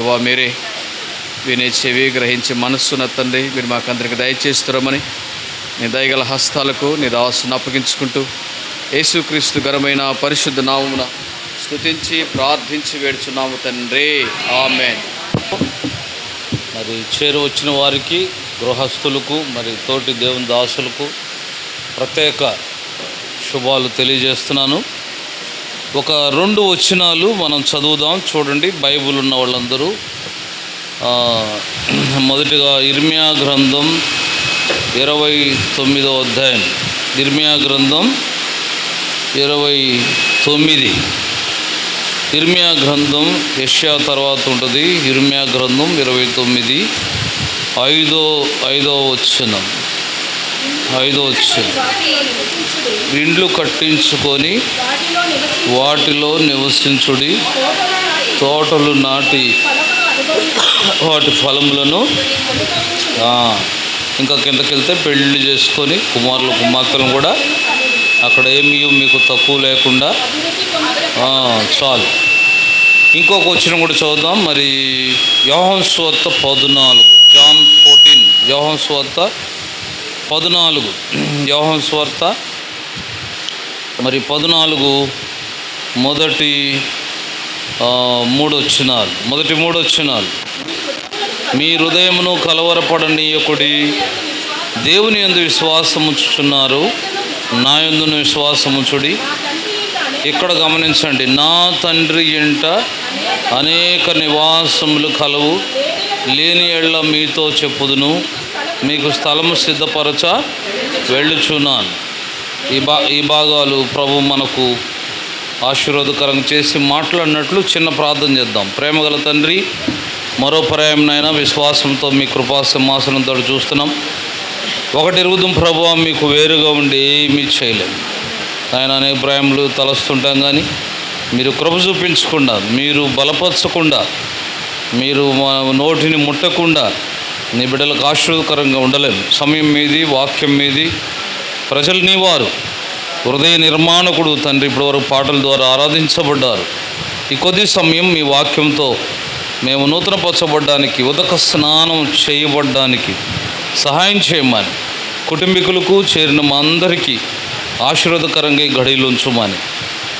ప్రభా మీరే వినే చెవి గ్రహించి మనస్సున తండ్రి మీరు మాకందరికి దయచేస్తున్నామని నీ దయగల హస్తాలకు నీ దాసును అప్పగించుకుంటూ యేసుక్రీస్తు ఘనమైన పరిశుద్ధ నామమున స్తుతించి ప్రార్థించి వేడుచున్నాము తండ్రి, ఆమేన్. మరి చేరువచ్చిన వారికి, గృహస్థులకు, మరి తోటి దేవుని దాసులకు ప్రత్యేక శుభాలు తెలియజేస్తున్నాను. ఒక 2 వచనాలు మనం చదువుదాం. చూడండి, బైబిల్ ఉన్న వాళ్ళందరూ. మొదటిగా ఇర్మియా గ్రంథం 29వ అధ్యాయం. ఇర్మియా గ్రంథం 29. ఇర్మియా గ్రంథం యెషయా తర్వాత ఉంటుంది. ఇర్మియా గ్రంథం 29, 5వ వచనం. ఇండ్లు కట్టించుకొని వాటిలో నివసించుడి, తోటలు నాటి వాటి ఫలములను, ఇంకా కిందకెళ్తే పెళ్లి చేసుకొని కుమారులు కుమార్తెలను కూడా అక్కడ ఏమీ మీకు తక్కువ లేకుండా చాలు. ఇంకొక వచనం కూడా చదువుదాం. మరి యోహాను సువార్త 14, జాన్ 14. యోహాను సువార్త 14. యోహాను సువార్త మరి 14 మొదటి 3 వచనాలు. మొదటి 3 వచనాలు. మీ హృదయమును కలవరపడనీయకుడి, దేవుని యందు విశ్వాసముంచుచున్నారు, నా యందును విశ్వాసముంచుడి. ఇక్కడ గమనించండి, నా తండ్రి ఇంట అనేక నివాసములు కలవు, లేని ఎళ్ళ మీతో చెప్పుదును, మీకు స్థలము సిద్ధపరచ వెళ్ళుచున్నాను. ఈ భాగాలు ప్రభు మనకు ఆశీర్వాదకరంగా చేసి మాట్లాడినట్లు చిన్న ప్రార్థన చేద్దాం. ప్రేమగల తండ్రి, మరో పర్యాయంనైనా విశ్వాసంతో మీ కృపా సింహాసనంతో చూస్తున్నాం. ఒకటి ఎరుగుదాం ప్రభు, మీకు వేరుగా ఉండి ఏమీ చేయలేము. ఆయన అనేక ప్రాయములు తలస్తుంటాం, కానీ మీరు కృప చూపించకుండా, మీరు బలపరచకుండా, మీరు నోటిని ముట్టకుండా నీ బిడ్డలకు ఆశీర్వాదకరంగా ఉండలేము. సమయం మీది, వాక్యం మీది, ప్రజలు నీ వారు, హృదయ నిర్మాణకుడు తండ్రి. ఇప్పటివరకు పాటల ద్వారా ఆరాధించబడ్డారు. ఈ కొద్ది సమయం మీ వాక్యంతో మేము నూతనపరచబడ్డానికి, ఉదక స్నానం చేయబడ్డానికి సహాయం చేయమని, కుటుంబీకులకు చేరిన మా అందరికీ ఆశీర్వాదకరంగా ఈ గడియలు ఉంచుమని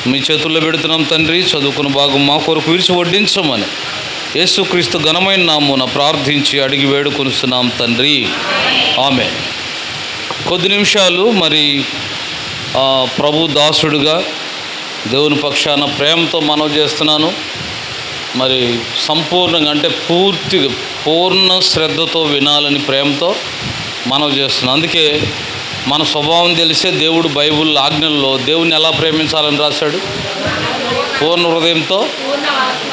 మీ చేతుల్లో పెడుతున్నాం తండ్రి. చదువుకున్న భాగం మా కొరకు విరిచి వడ్డించమని యేసుక్రీస్తు ఘనమైన నామమున ప్రార్థించి అడిగి వేడుకొనిస్తున్నాం తండ్రి, ఆమేన్. కొద్ది నిమిషాలు మరి ప్రభు దాసుడుగా దేవుని పక్షాన ప్రేమతో మనవి చేస్తున్నాను. మరి సంపూర్ణంగా, అంటే పూర్తిగా పూర్ణ శ్రద్ధతో వినాలని ప్రేమతో మనవి చేస్తున్నాను. అందుకే మన స్వభావం తెలిసే దేవుడు బైబిల్ ఆజ్ఞల్లో దేవుని ఎలా ప్రేమించాలని రాశాడు. పూర్ణ హృదయంతో,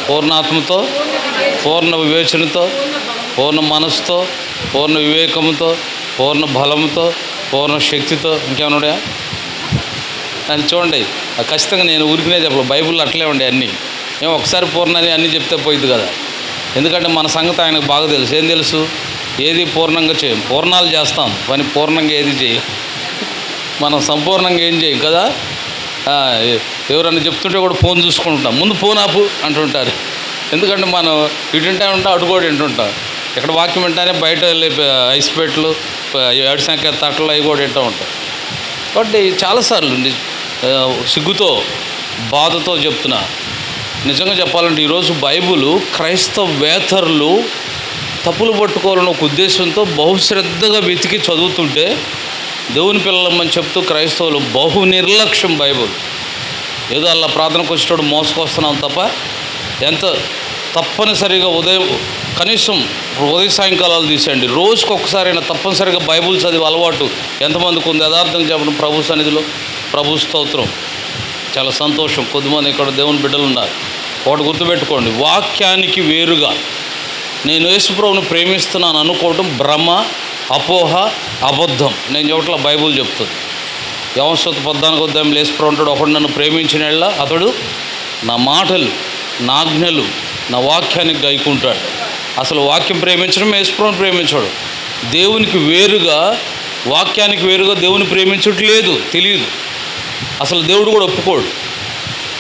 పూర్ణాత్మతో, పూర్ణ వివేచనతో, పూర్ణ మనసుతో, పూర్ణ వివేకంతో, పూర్ణ బలంతో, పూర్ణ శక్తితో. ఇంకేమన్నాడా? అని చూడండి, ఖచ్చితంగా నేను ఊరికినే చెప్పలేదు, బైబిల్లో అట్లే ఉండే అన్నీ. ఏమో ఒకసారి పూర్ణని అన్నీ చెప్తే పోయింది కదా. ఎందుకంటే మన సంగతి ఆయనకు బాగా తెలుసు. ఏం తెలుసు? ఏది పూర్ణంగా చేయం, పూర్ణాలు చేస్తాం కానీ పూర్ణంగా ఏది చేయం. మనం సంపూర్ణంగా ఏం చేయం కదా. ఎవరన్నా చెప్తుంటే కూడా ఫోన్ చూసుకుంటాం, ముందు ఫోన్ ఆపు అంటుంటారు. ఎందుకంటే మనం ఇటు వింటా ఉంటాం, అటు కూడా వింటుంటాం. ఇక్కడ వాక్యం వింటానే బయట ఐస్ పెట్లు, ఏడుశంక తట్టలు అవి కూడా వింటూ ఉంటాం. కాబట్టి చాలాసార్లు సిగ్గుతో, బాధతో చెప్తున్నా. నిజంగా చెప్పాలంటే ఈరోజు బైబిల్ క్రైస్తవేతరులు తప్పులు పట్టుకోవాలని ఒక ఉద్దేశంతో బహుశ్రద్ధగా వెతికి చదువుతుంటే, దేవుని పిల్లలమ్మని చెప్తూ క్రైస్తవులు బహు నిర్లక్ష్యం. బైబిల్ ఏదో అలా ప్రార్థనకు వచ్చేటప్పుడు మోసుకొస్తున్నాం తప్ప, ఎంత తప్పనిసరిగా కనీసం ఉదయ సాయంకాలాలు తీసేయండి, రోజుకు ఒకసారైనా తప్పనిసరిగా బైబిల్ చదివే అలవాటు ఎంతమందికి ఉంది? యథార్థంగా చెప్పడం, ప్రభు సన్నిధిలో ప్రభు స్తోత్రం, చాలా సంతోషం. కొద్దిమంది ఇక్కడ దేవుని బిడ్డలు ఉన్నారు. ఒకటి గుర్తుపెట్టుకోండి, వాక్యానికి వేరుగా నేను యేసుప్రభుని ప్రేమిస్తున్నాను అనుకోవటం భ్రమ, అపోహ, అబద్ధం. నేను చెప్పట్లా, బైబిల్ చెప్తుంది. యోహాను 14వ అధ్యాయంలో యేసుప్రభు అంటాడు, ఒకడు నన్ను ప్రేమించిన అతడు నా మాటలు, నా ఆజ్ఞలు, నా వాక్యానికి గైకుంటాడు. అసలు వాక్యం ప్రేమించడం యేసుప్రభుని ప్రేమించాడు. దేవునికి వేరుగా, వాక్యానికి వేరుగా దేవుని ప్రేమించట్లేదు, తెలియదు. అసలు దేవుడు కూడా ఒప్పుకోడు.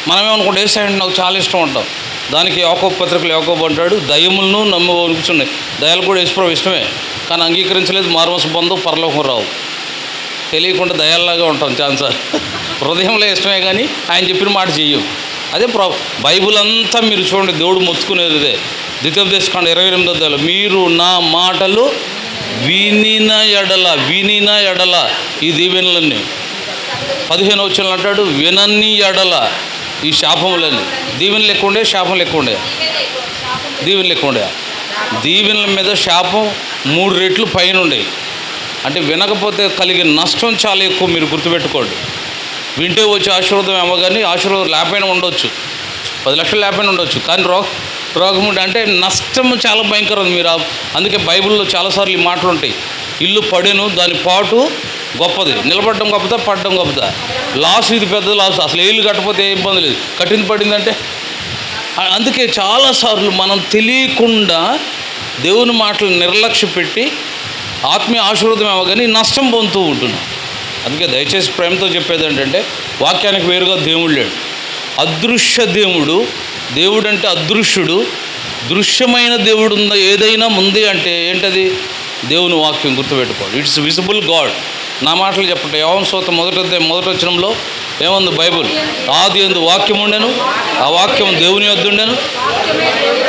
మనమేమనుకుంటే యేసయ్య నాకు చాలా ఇష్టం ఉంటాం. దానికి యాకోబు పత్రికలు యాకోబు అంటాడు, దయ్యములను నమ్మవనిపిస్తున్నాయి. దయాలు కూడా యేసుప్రభు ఇష్టమే, కానీ అంగీకరించలేదు. మారుమనసు పొందు, పరలోకం రావు. తెలియకుండా దయాల్లాగా ఉంటాం ఛాన్సర్. హృదయంలో ఇష్టమే కానీ ఆయన చెప్పిన మాట చెయ్యం. అదే బైబుల్ అంతా మీరు చూడండి, దేవుడు మొత్తుకునేది ఇదే. ద్వితీయోపదేశకాండం 28వ అధ్యాయంలో, మీరు నా మాటలు వినిన ఎడల ఈ దీవెనలన్నీ. 15వ వచనంలో అంటాడు, వినని ఎడల ఈ శాపములన్నీ. దీవెనలు ఎక్కువ ఉండే, శాపం ఎక్కువ ఉండే. దీవెనలు ఎక్కువ ఉండే. దీవెనల మీద శాపం 3 రెట్లు పైన ఉండే. అంటే వినకపోతే కలిగే నష్టం చాలా ఎక్కువ. మీరు గుర్తుపెట్టుకోండి. వింటే వచ్చి ఆశీర్వాదం ఏమో కానీ ఆశీర్వాదం లేకపోయినా ఉండొచ్చు, 10 లక్షలు లేకపోయినా ఉండొచ్చు, కానీ రోగం అంటే నష్టం చాలా భయంకరం. మీరు అందుకే బైబిల్లో చాలాసార్లు ఈ మాటలు ఉంటాయి. ఇల్లు పడెను, దాని పాటు గొప్పది. నిలబడడం గొప్పదా, పడడం గొప్పదా? లాస్, ఇది పెద్ద లాస్. అసలు ఇల్లు కట్టకపోతే ఏ ఇబ్బంది లేదు, కట్టింది పడిందంటే. అందుకే చాలాసార్లు మనం తెలియకుండా దేవుని మాటలు నిర్లక్ష్య పెట్టి ఆత్మీయ ఆశీర్వాదం ఏమో కానీ నష్టం పొందుతూ ఉంటున్నాం. అందుకే దయచేసి ప్రేమతో చెప్పేది ఏంటంటే, వాక్యానికి వేరుగా దేవుడు లేడు. అదృశ్య దేవుడు అంటే అదృశ్యుడు. దృశ్యమైన దేవుడు ఉందా ఏదైనా ఉంది అంటే ఏంటది? దేవుని వాక్యం. గుర్తుపెట్టుకోండి, ఇట్స్ విజిబుల్ గాడ్. నా మాటలు చెప్పండి. యోహాను సువార్త 1వ వచనంలో ఏముంది? బైబుల్ ఆది యందు వాక్యం ఉండెను, ఆ వాక్యం దేవుని యొద్ద ఉండెను.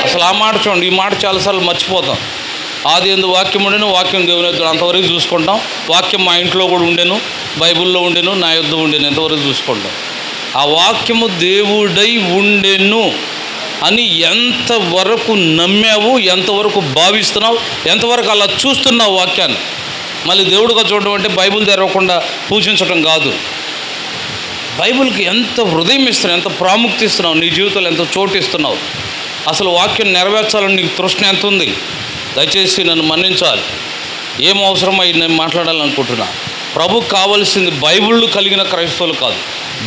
అసలు ఆ మాట చూడండి. ఈ మాట చాలాసార్లు మర్చిపోతాం. ఆది యందు వాక్యం ఉండెను, వాక్యం దేవుని యొద్ద. అంతవరకు చూసుకుంటాం. వాక్యం మా ఇంట్లో కూడా ఉండెను, బైబిల్లో ఉండెను, నా యొద్ద ఉండెను, ఎంతవరకు చూసుకుంటాం. ఆ వాక్యము దేవుడై ఉండెను అని ఎంతవరకు నమ్మావు, ఎంతవరకు భావిస్తున్నావు, ఎంతవరకు అలా చూస్తున్నావు వాక్యాన్ని. మళ్ళీ దేవుడుగా చూడడం అంటే బైబిల్ తెరవకుండా పూజించడం కాదు. బైబిల్కి ఎంత హృదయం ఇస్తున్నావు, ఎంత ప్రాముఖ్యత ఇస్తున్నావు, నీ జీవితంలో ఎంత చోటు ఇస్తున్నావు. అసలు వాక్యం నెరవేర్చాలని నీకు తృష్ణ ఎంత ఉంది? దయచేసి నన్ను మన్నించాలి. ఏం అవసరమో నేను మాట్లాడాలనుకుంటున్నా. ప్రభుకు కావాల్సింది బైబిళ్ళు కలిగిన క్రైస్తవులు కాదు,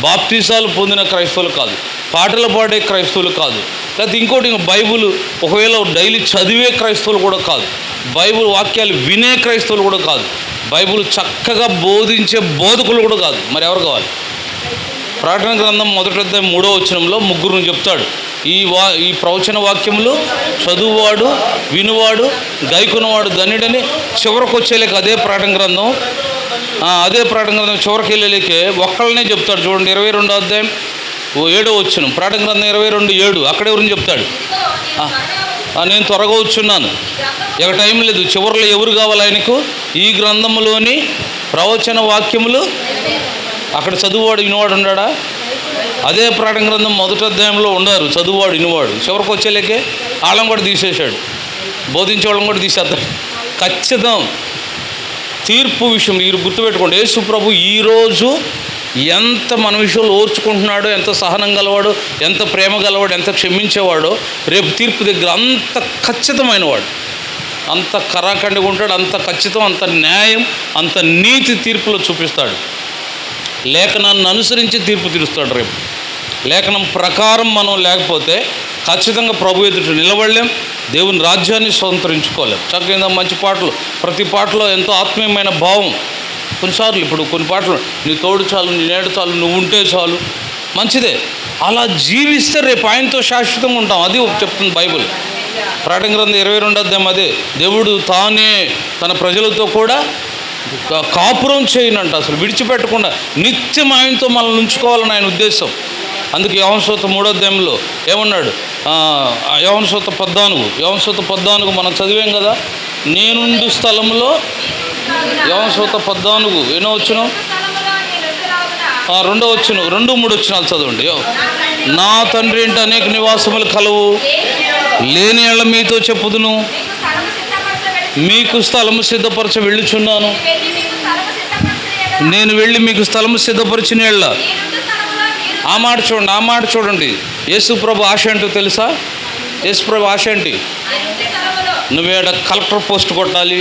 బాప్తీసాలు పొందిన క్రైస్తవులు కాదు, పాటలు పాడే క్రైస్తవులు కాదు, లేకపోతే ఇంకోటి బైబిల్ ఒకవేళ డైలీ చదివే క్రైస్తవులు కూడా కాదు, బైబిల్ వాక్యాలు వినే క్రైస్తవులు కూడా కాదు, బైబిల్ చక్కగా బోధించే బోధకులు కూడా కాదు. మరి ఎవరు కావాలి? ప్రకటన గ్రంథం 1వ అధ్యాయం 3వ వచనంలో ముగ్గురుని చెప్తాడు. ఈ ప్రవచన వాక్యములు చదువువాడు, వినువాడు, గైకున్నవాడు ధన్యుడని. చివరికి వచ్చేలేక అదే ప్రకటన గ్రంథం చివరికి వెళ్ళలేకే ఒక్కళ్ళనే చెప్తాడు. చూడండి, 22వ అధ్యాయం 7వ వచనం, ప్రకటన గ్రంథం 22:7. అక్కడే ఎవరిని చెప్తాడు? నేను త్వరగా వచ్చున్నాను, ఇక టైం లేదు. చివరిలో ఎవరు కావాలి ఆయనకు? ఈ గ్రంథంలోని ప్రవచన వాక్యములు. అక్కడ చదువువాడు, వినువాడు ఉన్నాడా? అదే ప్రకటన గ్రంథం 1వ అధ్యాయంలో ఉన్నారు చదువువాడు, వినువాడు. చివరికి వచ్చేలేకే వాళ్ళని కూడా తీసేశాడు, బోధించే వాళ్ళని కూడా తీసేస్తాడు. ఖచ్చితం. తీర్పు విషయం మీరు గుర్తుపెట్టుకోండి. యేసు ప్రభు ఈరోజు ఎంత మన విషయంలో ఓర్చుకుంటున్నాడో, ఎంత సహనం గలవాడో, ఎంత ప్రేమ గలవాడు, ఎంత క్షమించేవాడో, రేపు తీర్పు దగ్గర అంత ఖచ్చితమైన వాడు, అంత కరాఖండిగా ఉంటాడు, అంత ఖచ్చితం, అంత న్యాయం, అంత నీతి తీర్పులో చూపిస్తాడు. లేఖనాన్ని అనుసరించి తీర్పు తీరుస్తాడు రేపు. లేఖనం ప్రకారం మనం లేకపోతే ఖచ్చితంగా ప్రభు ఎదుట నిలబడలేం, దేవుని రాజ్యాన్ని స్వతంత్రించుకోలేం. చక్కగా మంచి పాటలు, ప్రతి పాటలో ఎంతో ఆత్మీయమైన భావం. కొన్నిసార్లు ఇప్పుడు కొన్ని పాటలు, నీ తోడు చాలు, నీ నేడు చాలు, నువ్వు ఉంటే చాలు, మంచిదే. అలా జీవిస్తే రేపు ఆయనతో శాశ్వతంగా ఉంటాం. అది చెప్తుంది బైబిల్. ప్రకటన గ్రంథం 22వ అధ్యాయం అదే. దేవుడు తానే తన ప్రజలతో కూడా కాపురం చేయనంట, అసలు విడిచిపెట్టకుండా నిత్యం ఆయనతో మనల్ని ఉంచుకోవాలని ఆయన ఉద్దేశం. అందుకే యోహాను సువార్త 3వ అధ్యాయంలో ఏమన్నాడు? యోహాను సువార్త 14 మనం చదివాం కదా. నేనుండు స్థలంలో, యోహాను సువార్త 14 ఎన్నో వచ్చును? 2వ వచ్చును, 2, 3 వచ్చినాలు చదవండి. నా తండ్రి ఇంట అనేక నివాసములు కలవు, లేని ఎళ్ళ మీతో చెప్పుదును, మీకు స్థలము సిద్ధపరచ వెళ్ళుచున్నాను. నేను వెళ్ళి మీకు స్థలము సిద్ధపరిచిన ఎళ్ళ. ఆ మాట చూడండి. యేసు ప్రభు ఆశ ఏంటో తెలుసా? యేసు ప్రభు ఆశ ఏంటి? నువ్వేడ కలెక్టర్ పోస్ట్ కొట్టాలి,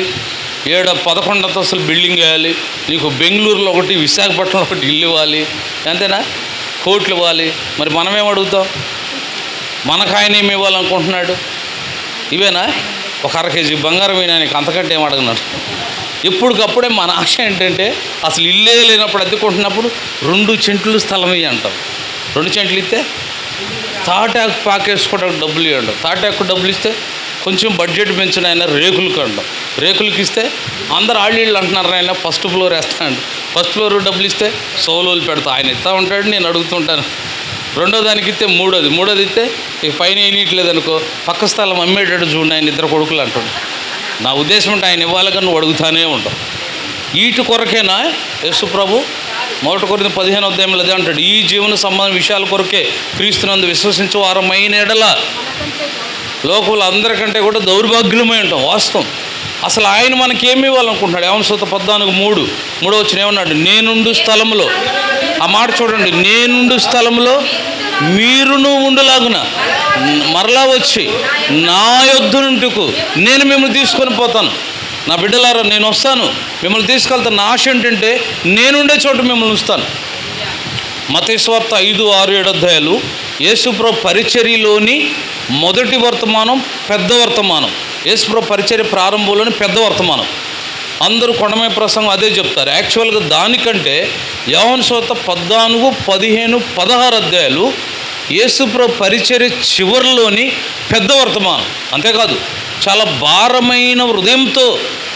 11 అంతస్తుల బిల్డింగ్ వేయాలి, నీకు బెంగళూరులో ఒకటి, విశాఖపట్నంలో ఒకటి ఇల్లు ఇవ్వాలి, అంతేనా? కోట్లు ఇవ్వాలి. మరి మనమేం అడుగుతాం? మనకు ఆయన ఏమి ఇవ్వాలనుకుంటున్నాడు? ఇవేనా? ఒక 1/2 కేజీ బంగారం అయినా నీకు అంతకంటే ఏం అడగన్నాడు? ఎప్పటికప్పుడే మన ఆశ ఏంటంటే, అసలు ఇల్లే లేనప్పుడు అద్దెకుంటున్నప్పుడు 2 సెంట్లు స్థలం ఇవి అంటాం. 2 సెంట్లు ఇస్తే తాటాకు పాకేసుకోవడానికి డబ్బులు ఇవ్వండి. తాటాకు డబ్బులు ఇస్తే కొంచెం బడ్జెట్ పెంచిన ఆయన రేకులకు అంటాం. రేకులకి ఇస్తే అందరు ఆళ్ళు అంటున్నారు ఆయన ఫస్ట్ ఫ్లోర్ వేస్తానండి. ఫస్ట్ ఫ్లోర్ డబ్బులు ఇస్తే సోలోలు పెడతా, ఆయన ఇస్తూ ఉంటాడు, నేను అడుగుతుంటాను. రెండో దానికి ఇస్తే మూడోది ఇస్తే ఇక పైన వేయట్లేదు అనుకో, పక్క స్థలం అమ్మేటట్టు చూడండి ఆయన ఇద్దరు కొడుకులు అంటాడు. నా ఉద్దేశం అంటే ఆయన ఇవ్వాలిగా నువ్వు అడుగుతానే ఉంటావు. వీటి కొరకేనా యేసు ప్రభు 1 కొరింథీ 15వ అధ్యాయంలో అదే అంటాడు, ఈ జీవన సంబంధ విషయాల కొరకే క్రీస్తునందు విశ్వసించు వారమైన ఎడల లోకంలో అందరికంటే కూడా దౌర్భాగ్యులమై ఉంటాం. వాస్తవం. అసలు ఆయన మనకేమి ఇవ్వాలనుకుంటున్నాడు? యోహాను సువార్త 14:3 ఏమన్నాడు? నేనుండు స్థలంలో, ఆ మాట చూడండి, నేనుండు స్థలంలో మీరును ఉండులాగున మరలా వచ్చి నా యొద్ద నుంటుకు నేను మిమ్మల్ని తీసుకొని పోతాను. నా బిడ్డలారా, నేను వస్తాను, మిమ్మల్ని తీసుకెళ్తాను. నా ఆశ ఏంటంటే నేనుండే చోట మిమ్మల్ని ఉంచుతాను. మత్తయి సువార్త 5, 6, 7 అధ్యాయాలు యేసుప్రభు పరిచర్యలోని మొదటి వర్తమానం, పెద్ద వర్తమానం. యేసుప్రభు పరిచర్య ప్రారంభంలోని పెద్ద వర్తమానం. అందరూ కొండమీద ప్రసంగం అదే చెప్తారు. యాక్చువల్గా దానికంటే యోహాను సువార్త 14, 15, 16 అధ్యాయాలు యేసుప్రభు పరిచర్య చివరిలోని పెద్ద వర్తమానం. అంతేకాదు చాలా భారమైన హృదయంతో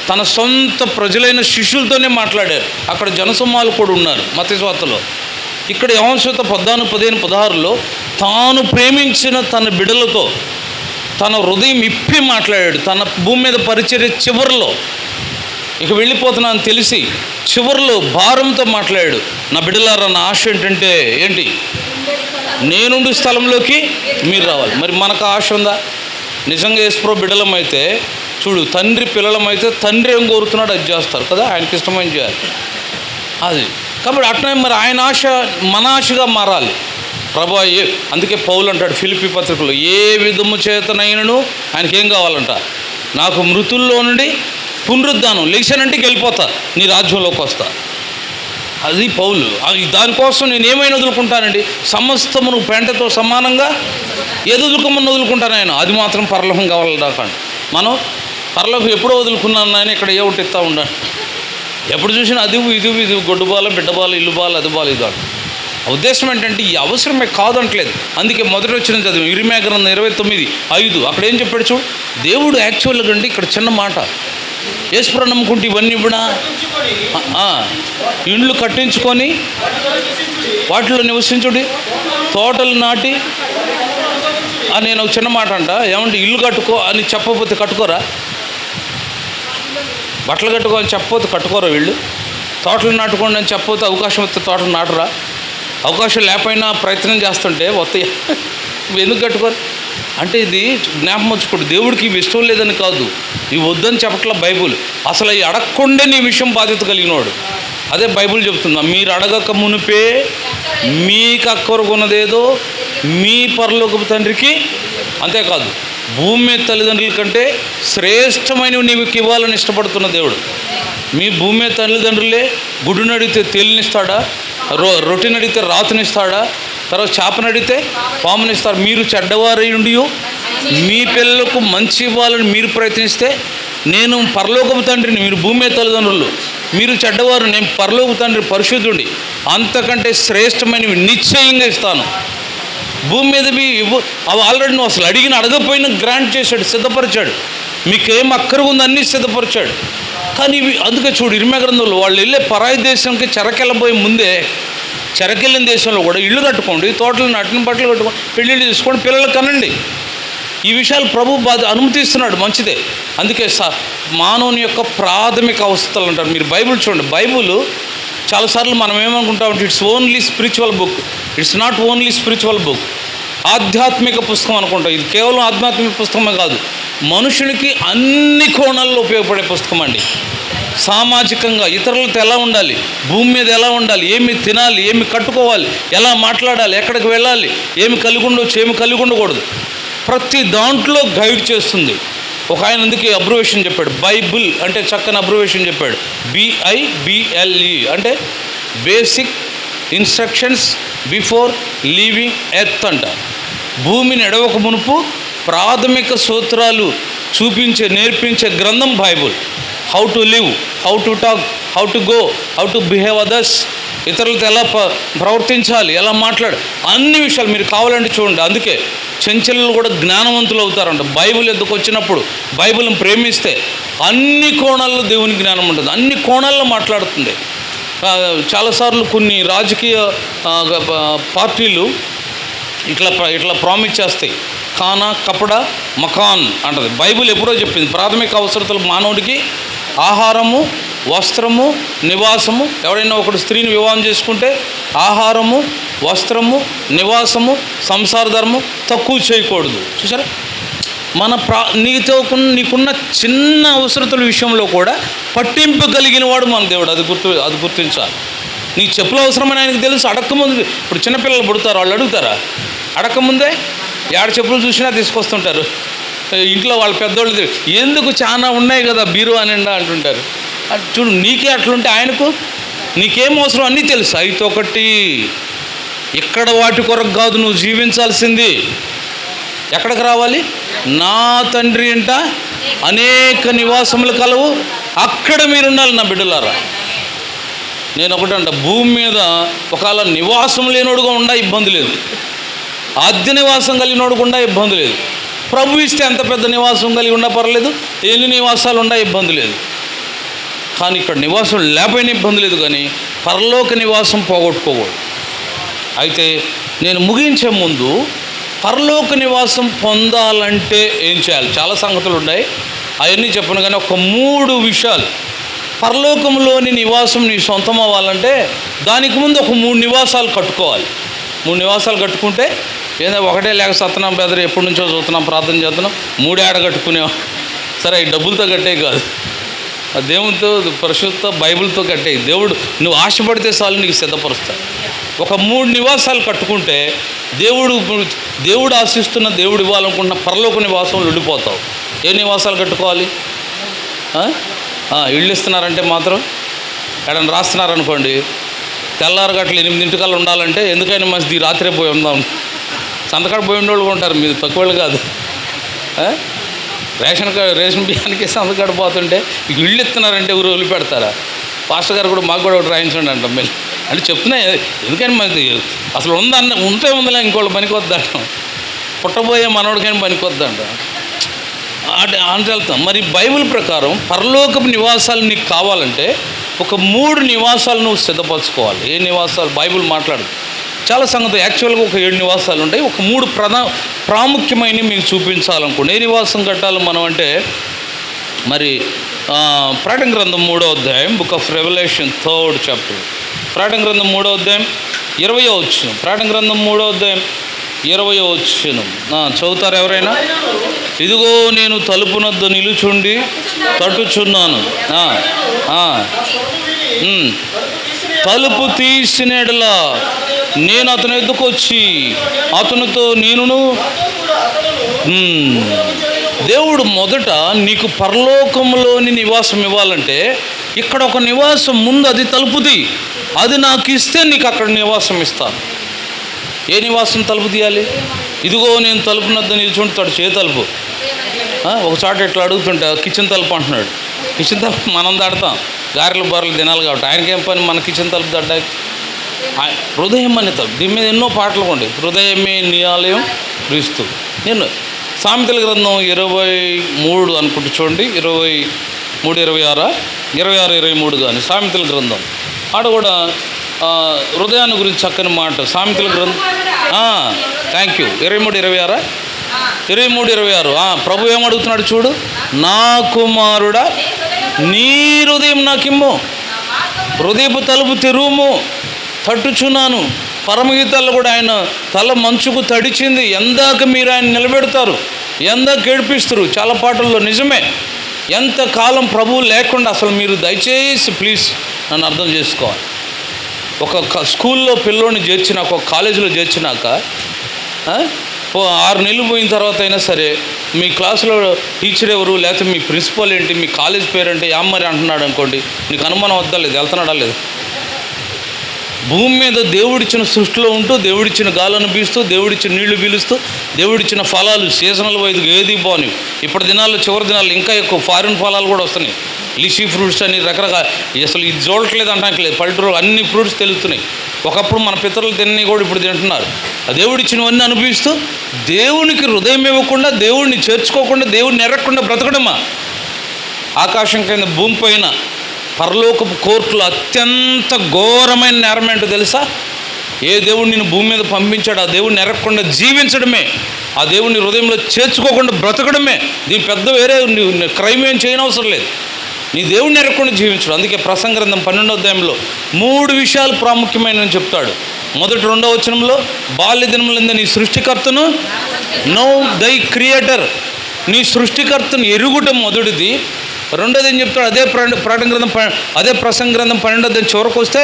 తన సొంత ప్రజలైన శిష్యులతోనే మాట్లాడారు. అక్కడ జనసమూహాలు కూడా ఉన్నారు మత్తయి సువార్తలో. ఇక్కడ యోహాను సువార్త 14, 15, 16లో తాను ప్రేమించిన తన బిడ్డలతో తన హృదయం ఇప్పి మాట్లాడాడు. తన భూమి మీద పరిచర్య చివరిలో ఇక వెళ్ళిపోతున్నాను తెలిసి చివరిలో భారంతో మాట్లాడాడు. నా బిడ్డలారా, నా ఆశ ఏంటంటే ఏంటి? నేనుండు స్థలంలోకి మీరు రావాలి. మరి మనకు ఆశ ఉందా? నిజంగా యేసుప్రభు బిడ్డలమైతే చూడు, తండ్రి పిల్లలమైతే తండ్రి ఏం కోరుతున్నాడు అది చేస్తారు కదా, ఆయనకి ఇష్టమైన చేయాలి అది. కాబట్టి అట్లనే మరి ఆయన ఆశ మన ఆశగా మారాలి. ప్రభు అందుకే పౌలు అంటాడు ఫిలిప్పీ పత్రికలో, ఏ విధము చేతనైనను ఆయనకేం కావాలంట? నాకు మృతుల్లో నుండి పునరుద్ధానం, లేచానంటే వెళ్ళిపోతా, నీ రాజ్యంలోకి వస్తా. అది పౌలు. దానికోసం నేను ఏమైనా వదులుకుంటానండి? సమస్తమును పెంటతో సమానంగా ఏది వదులుకోమని వదులుకుంటాను ఆయన. అది మాత్రం పరలోకం కావాలి దాకండి. మనం పరలోకం ఎప్పుడో వదులుకున్నాను ఆయన, ఇక్కడ ఏ ఒకటి ఇస్తూ ఉండాలి. ఎప్పుడు చూసినా అది ఇది గొడ్డుబాల, బిడ్డబాల, ఇల్లుబాల, అది బాల, ఇది అంట. ఉద్దేశం ఏంటంటే ఈ అవసరమే కాదంటలేదు. అందుకే మొదటి వచ్చిన చదివి ఇర్మీయా గ్రంథం 29:5 అక్కడ ఏం చెప్పాడు చూడు. దేవుడు యాక్చువల్గా అండి ఇక్కడ చిన్న మాట, యేసుప్రభువు నమ్ముకుంటే ఇవన్నీ కూడా ఇండ్లు కట్టించుకొని వాటిలో నివసించుడి, తోటలు నాటి అని నేను ఒక చిన్న మాట అంట. ఏమంటే ఇల్లు కట్టుకో అని చెప్పకపోతే కట్టుకోరా? బట్టలు కట్టుకో అని చెప్పకపోతే కట్టుకోరా వీళ్ళు? తోటలు నాటుకోండి అని చెప్పకపోతే అవకాశం వస్తే తోటలు నాటురా? అవకాశం లేకపోయినా ప్రయత్నం చేస్తుంటే వస్తాయి, ఎందుకు కట్టుకోరు? అంటే ఇది జ్ఞాపకం వచ్చుకోండి. దేవుడికి ఇవి ఇష్టం లేదని కాదు, ఇవి వద్దని చెప్పట్లా బైబుల్. అసలు అవి అడగకుండే నీ విషయం బాధ్యత కలిగినవాడు. అదే బైబుల్ చెప్తుందా, మీరు అడగక మునిపే మీకు అక్కరకున్నదేదో మీ పరలోకపు తండ్రికి. అంతేకాదు భూమి మీద తల్లిదండ్రుల కంటే శ్రేష్టమైనవి నీకు ఇవ్వాలని ఇష్టపడుతున్న దేవుడు. మీ భూమి మీద తల్లిదండ్రులే గుడ్డును అడిగితే తేలినిస్తాడా, రొట్టెని అడిగితే రాతునిస్తాడా, తర్వాత చేపను అడిగితే పామునిస్తారు. మీరు చెడ్డవారై ఉండి మీ పిల్లలకు మంచి ఇవ్వాలని మీరు ప్రయత్నిస్తే నేను పరలోకపు తండ్రిని, మీరు భూమి మీద తల్లిదండ్రులు. మీరు చెడ్డవారు, నేను పరలోకపు తండ్రి పరిశుద్ధుడి, అంతకంటే శ్రేష్టమైనవి నిశ్చయంగా ఇస్తాను. భూమి మీదవి అవి ఆల్రెడీ నువ్వు అసలు అడగపోయినా గ్రాంట్ చేశాడు, సిద్ధపరిచాడు. మీకేం అక్కర ఉంది అన్నీ సిద్ధపరిచాడు. కానీ ఇవి అందుకే చూడు ఇర్మీయా గ్రంథంలో వాళ్ళు వెళ్ళే పరాయి దేశంకి చెరకెళ్ళబోయే ముందే చెరకెళ్ళిన దేశంలో కూడా ఇల్లు కట్టుకోండి, తోటలు నాటిన బట్టలు కట్టుకోండి, పెళ్ళిళ్ళు తీసుకోండి, పిల్లలు కనండి. ఈ విషయాలు ప్రభు అనుమతిస్తున్నాడు, మంచిదే. అందుకే మానవుని యొక్క ప్రాథమిక అవసరాలు అంటారు. మీరు బైబిల్ చూడండి. బైబిల్ చాలాసార్లు మనం ఏమనుకుంటామంటే it's only spiritual book. It's not only spiritual book. ఆధ్యాత్మిక పుస్తకం అనుకుంటాం. ఇది కేవలం ఆధ్యాత్మిక పుస్తకమే కాదు, మనుషునికి అన్ని కోణాల్లో ఉపయోగపడే పుస్తకం అండి. సామాజికంగా ఇతరులతో ఎలా ఉండాలి, భూమి మీద ఎలా ఉండాలి, ఏమి తినాలి, ఏమి కట్టుకోవాలి, ఎలా మాట్లాడాలి, ఎక్కడికి వెళ్ళాలి, ఏమి కలిగి ఉండవచ్చు, ఏమి కలిగి ఉండకూడదు, ప్రతి దాంట్లో గైడ్ చేస్తుంది. ఒక ఆయన అందుకే అబ్రివేషన్ చెప్పాడు, బైబుల్ అంటే చక్కని అబ్రివేషన్ చెప్పాడు, BIBLE అంటే basic instructions before leaving earth అంట. భూమిని ఎడవక మునుపు ప్రాథమిక సూత్రాలు నేర్పించే గ్రంథం Bible. How to live, how to talk, how to go, how to behave others, ఇతరులతో ఎలా ప్రవర్తించాలి, ఎలా మాట్లాడాలి, అన్ని విషయాలు మీరు కావాలంటే చూడండి. అందుకే చెంచలు కూడా జ్ఞానవంతులు అవుతారంట. బైబిల్ ఎందుకు వచ్చినప్పుడు, బైబిల్ని ప్రేమిస్తే అన్ని కోణాల్లో దేవుని జ్ఞానం ఉంటుంది, అన్ని కోణాల్లో మాట్లాడుతుంది. చాలాసార్లు కొన్ని రాజకీయ పార్టీలు ఇట్లా ప్రామిస్ చేస్తాయి, ఖానా కపడా మకాన్ అంటది. బైబిల్ ఎప్పుడో చెప్పింది, ప్రాథమిక అవసరతలు మానవుడికి ఆహారము, వస్త్రము, నివాసము. ఎవరైనా ఒకడు స్త్రీని వివాహం చేసుకుంటే ఆహారము, వస్త్రము, నివాసము, సంసార ధర్మం తక్కువ చేయకూడదు. చూసారా, మన నీకున్న చిన్న అవసరతల విషయంలో కూడా పట్టింపగలిగిన వాడు మన దేవుడు. అది గుర్తించాలి. నీ చెప్పులు అవసరమని ఆయనకు తెలుసు. అడక్కముందు, ఇప్పుడు చిన్నపిల్లలు పుడతారు, వాళ్ళు అడుగుతారా? అడక్కముందే ఏడు చెప్పులు చూసినా తీసుకొస్తుంటారు. ఇంట్లో వాళ్ళ పెద్దోళ్ళు ఎందుకు చాలా ఉన్నాయి కదా బీరు అని అంటుంటారు. చూడు, నీకే అట్లుంటే ఆయనకు నీకేం అవసరం అన్నీ తెలుసు. అయితే ఒకటి, ఇక్కడ వాటి కొరకు కాదు నువ్వు జీవించాల్సింది. ఎక్కడికి రావాలి? నా తండ్రి ఇంట అనేక నివాసములు కలవు, అక్కడ మీరు ఉండాలి నా బిడ్డలారా. నేను ఒకటంట, భూమి మీద ఒకవేళ నివాసం లేనోడుగా ఉండా ఇబ్బంది లేదు, ఆద్య నివాసం కలిగినోడు కూడా ఇబ్బంది లేదు. ప్రభు ఇస్తే ఎంత పెద్ద నివాసం కలిగి ఉన్నా పర్లేదు, ఎన్ని నివాసాలు ఉన్నా ఇబ్బంది లేదు. కానీ ఇక్కడ నివాసం లేకపోయినా ఇబ్బంది లేదు, కానీ పరలోక నివాసం పోగొట్టుకోకూడదు. అయితే నేను ముగించే ముందు, పరలోక నివాసం పొందాలంటే ఏం చేయాలి? చాలా సంగతులు ఉన్నాయి, అవన్నీ చెప్పను. కానీ ఒక 3 విషయాలు. పరలోకంలోని నివాసం నీ సొంతం అవ్వాలంటే దానికి ముందు ఒక 3 నివాసాలు కట్టుకోవాలి. 3 నివాసాలు కట్టుకుంటే ఏదో ఒకటే లేక సత్తున్నాం బెదరు, ఎప్పటి నుంచో చూస్తున్నాం, ప్రార్థన చేస్తున్నాం, 3 ఏడ కట్టుకునేవా? సరే, ఈ డబ్బులతో కట్టే కాదు, దేవునితో, పరిశుద్ధ బైబిల్తో కట్టే. దేవుడు నువ్వు ఆశపడితే చాలు నీకు సిద్ధపరుస్తాడు. ఒక 3 నివాసాలు కట్టుకుంటే దేవుడు ఆశిస్తున్న, దేవుడు ఇవ్వాలనుకుంటున్న పరలోక నివాసంలో ఉండిపోతావు. ఏ నివాసాలు కట్టుకోవాలి? ఇళ్ళు ఇస్తున్నారంటే మాత్రం ఎక్కడన్నా రాస్తున్నారనుకోండి, తెల్లారు గట్ల 8 ఉండాలంటే ఎందుకైనా మంచిది రాత్రే పోయి ఉందాం, సంతకాడ పోయి ఉండేవాళ్ళు ఉంటారు, మీరు తక్కువ వాళ్ళు కాదు. రేషన్ బియ్యానికి సంతకాడ పోతుంటే మీకు ఇళ్ళు ఇస్తున్నారంటే ఊరు వదిలిపెడతారా? పాస్టర్ గారు కూడా మాకు కూడా ఒకటి రాయించండి అంటాం మేము. అంటే చెప్తున్నా, ఎందుకని మంది అసలు ఉంటే ఉందిలే, ఇంకోళ్ళు పనికొద్దంటాం, పుట్టబోయే మనోడికైనా పనికొద్దంట అని వెళ్తాం. మరి బైబిల్ ప్రకారం పరలోకపు నివాసాలు నీకు కావాలంటే ఒక 3 నివాసాలు నువ్వు సిద్ధపరచుకోవాలి. ఏ నివాసాలు? బైబిల్ మాట్లాడు చాలా సంగతి. యాక్చువల్గా ఒక 7 నివాసాలు ఉంటాయి. ఒక 3 ప్రాముఖ్యమైనవి మీకు చూపించాలనుకోండి. ఏ నివాసం కట్టాలి మనం అంటే, మరి ప్రకటన గ్రంథం 3వ అధ్యాయం, book of revolution 3rd chapter. ప్రకటన గ్రంథం 3వ అధ్యాయం 20వ వచనం. ప్రకటన గ్రంథం 3వ అధ్యాయం 20వ వచనం చదువుతారు ఎవరైనా? ఇదిగో నేను తలుపునొద్ద నిలుచుండి తట్టుచున్నాను. తలుపు తీసినట్లా నేను అతని ఎద్దుకు వచ్చి అతనితో నేనును. దేవుడు మొదట నీకు పరలోకంలోని నివాసం ఇవ్వాలంటే ఇక్కడ ఒక నివాసం ముందు, అది తలుపుది. అది నాకు ఇస్తే నీకు అక్కడ నివాసం ఇస్తాను. ఏ నివాసం తలుపు తీయాలి? ఇదిగో నేను తలుపునద్ద నిల్చుంటాడు, తలుపు. ఒక చోట ఇట్లా అడుగుతుంటా, కిచెన్ తలుపు అంటున్నాడు. కిచెన్ తలుపు మనం దాడతాం, గారెలు బర్రెలు తినాలి కాబట్టి. ఆయనకేం పని మన కిచెన్ తలుపు దడ్డానికి? హృదయం అనే తలుపు. దీని మీద ఎన్నో పాటలు కొండి. హృదయమే నీ ఆలయం క్రీస్తు. నేను సామెతల గ్రంథం 23 అనుకుంటూ చూడండి, 23, 26, 23 కానీ సామెతల గ్రంథం. ఆడ కూడా హృదయాన్ని గురించి చక్కని మాట. సామెతల గ్రంథం థ్యాంక్ యూ 23, 26 ప్రభు ఏమడుగుతున్నాడు చూడు. నా కుమారుడా, నీ హృదయం నాకిమ్ము, హృదయపు తలుపు తెరువుము, తట్టుచున్నాను. పరమగీతాల్లో కూడా ఆయన తల మంచుకు తడిచింది, ఎందాక మీరు ఆయన నిలబెడతారు, ఎందాక ఏడిపిస్తారు. చాలా పాటల్లో నిజమే. ఎంతకాలం ప్రభువు లేకుండా అసలు మీరు దయచేసి ప్లీజ్ నన్ను అర్థం చేసుకోవాలి. ఒక స్కూల్లో పిల్లోని చేర్చినాక, ఒక కాలేజీలో చేర్చినాక 6 నెలలు పోయిన తర్వాత అయినా సరే మీ క్లాసులో టీచర్ ఎవరు, లేకపోతే మీ ప్రిన్సిపల్ ఏంటి, మీ కాలేజ్ పేరు అంటే యామ్మరి అంటున్నాడు అనుకోండి, నీకు అనుమానం వద్దా లేదు, వెళ్తున్నాడా లేదు? భూమి మీద దేవుడిచ్చిన సృష్టిలో ఉంటూ, దేవుడిచ్చిన గాలను పీలుస్తూ, దేవుడిచ్చిన నీళ్లు పీలుస్తూ, దేవుడిచ్చిన ఫలాలు సీజనల్ వైద్యులు ఏది బాగున్నాయి. ఇప్పటి దినాల్లో, చివరి దినాల్లో ఇంకా ఎక్కువ ఫారిన్ ఫలాలు కూడా వస్తున్నాయి. లిషీ ఫ్రూట్స్ అని రకరకాల, అసలు ఇది చూడట్లేదు అంటానికి లేదు, పల్లెటూరు అన్ని ఫ్రూట్స్ తెలుస్తున్నాయి. ఒకప్పుడు మన పితరులు తిన్నవి కూడా ఇప్పుడు తింటున్నారు. ఆ దేవుడు ఇచ్చినవన్నీ అనుభవిస్తూ దేవునికి హృదయం ఇవ్వకుండా, దేవుడిని చేర్చుకోకుండా, దేవుడిని ఎరగకుండా బ్రతకడమా? ఆకాశం కింద భూమి పైన పరలోకపు కోర్టులో అత్యంత ఘోరమైన నేరం ఏంటో తెలుసా? ఏ దేవుడు నిన్ను భూమి మీద పంపించాడు ఆ దేవుడిని ఎరగకుండా జీవించడమే, ఆ దేవుడిని హృదయంలో చేర్చుకోకుండా బ్రతకడమే. దీని పెద్ద వేరే క్రైమ్ ఏం చేయనవసరం లేదు, నీ దేవుడిని ఎరగకుండా జీవించడం. అందుకే ప్రసంగ గ్రంథం 12వ అధ్యాయంలో 3 విషయాలు ప్రాముఖ్యమైనవి చెప్తాడు. మొదటి 2వ వచనంలో బాల్య దినములందు నీ సృష్టికర్తను, నో దై క్రియేటర్, నీ సృష్టికర్తను ఎరుగుట మొదటిది. రెండోది ఏం చెప్తాడు? అదే ప్రసంగ గ్రంథం 12వ అధ్యాయం చివరికి వస్తే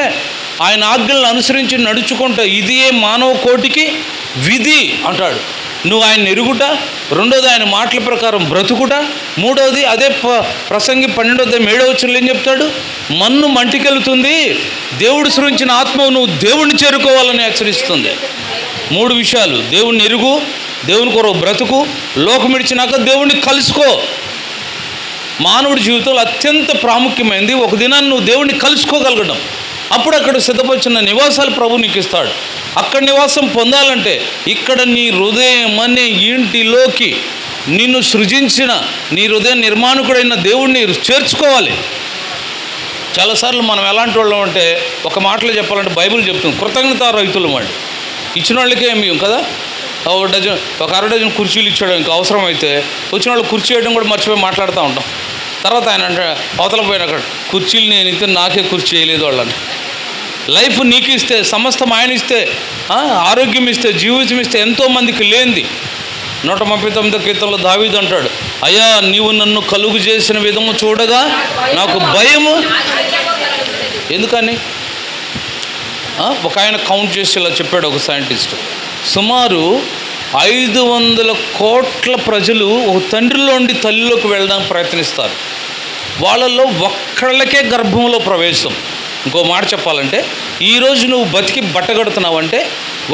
ఆయన ఆజ్ఞలను అనుసరించి నడుచుకుంటా ఇది ఏ మానవ కోటికి విధి అంటాడు. నువ్వు ఆయన ఎరుగుట, రెండోది ఆయన మాటల ప్రకారం బ్రతుకుట, మూడవది అదే ప్రసంగి 12వ అధ్యాయం 7వ వచనంలో ఏం చెప్తాడు? మన్ను మంటికెళ్తుంది, దేవుడు సృష్టించిన ఆత్మ నువ్వు దేవుణ్ణి చేరుకోవాలని హెచ్చరిస్తుంది. 3 విషయాలు: దేవుణ్ణి ఎరుగు, దేవుని కొరకు బ్రతుకు, లోకం విడిచినాక దేవుణ్ణి కలుసుకో. మానవుడి జీవితంలో అత్యంత ప్రాముఖ్యమైనది ఒక దినాన్ని నువ్వు దేవుణ్ణి కలుసుకోగలగడం. అప్పుడు అక్కడ సిద్ధపరిచిన నివాసాలు ప్రభు నీకు ఇస్తాడు. అక్కడ నివాసం పొందాలంటే ఇక్కడ నీ హృదయం అనే ఇంటిలోకి నిన్ను సృజించిన నీ హృదయ నిర్మాణకుడైన దేవుణ్ణి చేర్చుకోవాలి. చాలాసార్లు మనం ఎలాంటి వాళ్ళం అంటే, ఒక మాటలో చెప్పాలంటే బైబిల్ చెప్తుంది, కృతజ్ఞతారహితులు వాళ్ళు. ఇచ్చిన వాళ్ళకే ఏమి కదా, ఒక అర డజన్ కుర్చీలు ఇచ్చాడు, ఇంకా అవసరం అయితే వచ్చిన వాళ్ళు కుర్చీ వేయడం కూడా మర్చిపోయి మాట్లాడుతూ ఉంటాం. తర్వాత ఆయన అంటే అవతల పోయిన అక్కడ కుర్చీలు నేను ఇస్తే నాకే కుర్చీ చేయలేదు వాళ్ళని. లైఫ్ నీకు ఇస్తే, సమస్తం ఆయన ఇస్తే, ఆరోగ్యం ఇస్తే, జీవితం ఇస్తే ఎంతోమందికి లేనిది. 139వ కీర్తనలో దావీదు అంటాడు, అయ్యా నీవు నన్ను కలుగు చేసిన విధము చూడగా నాకు భయము. ఎందుకని? ఒక ఆయన కౌంట్ చేసి ఇలా చెప్పాడు, ఒక సైంటిస్ట్. సుమారు 500 కోట్ల ప్రజలు ఒక తండ్రిలో నుండి తల్లిలోకి వెళ్ళడానికి ప్రయత్నిస్తారు. వాళ్ళల్లో ఒక్కళ్ళకే గర్భంలో ప్రవేశం. ఇంకో మాట చెప్పాలంటే, ఈరోజు నువ్వు బతికి బట్టగడుతున్నావంటే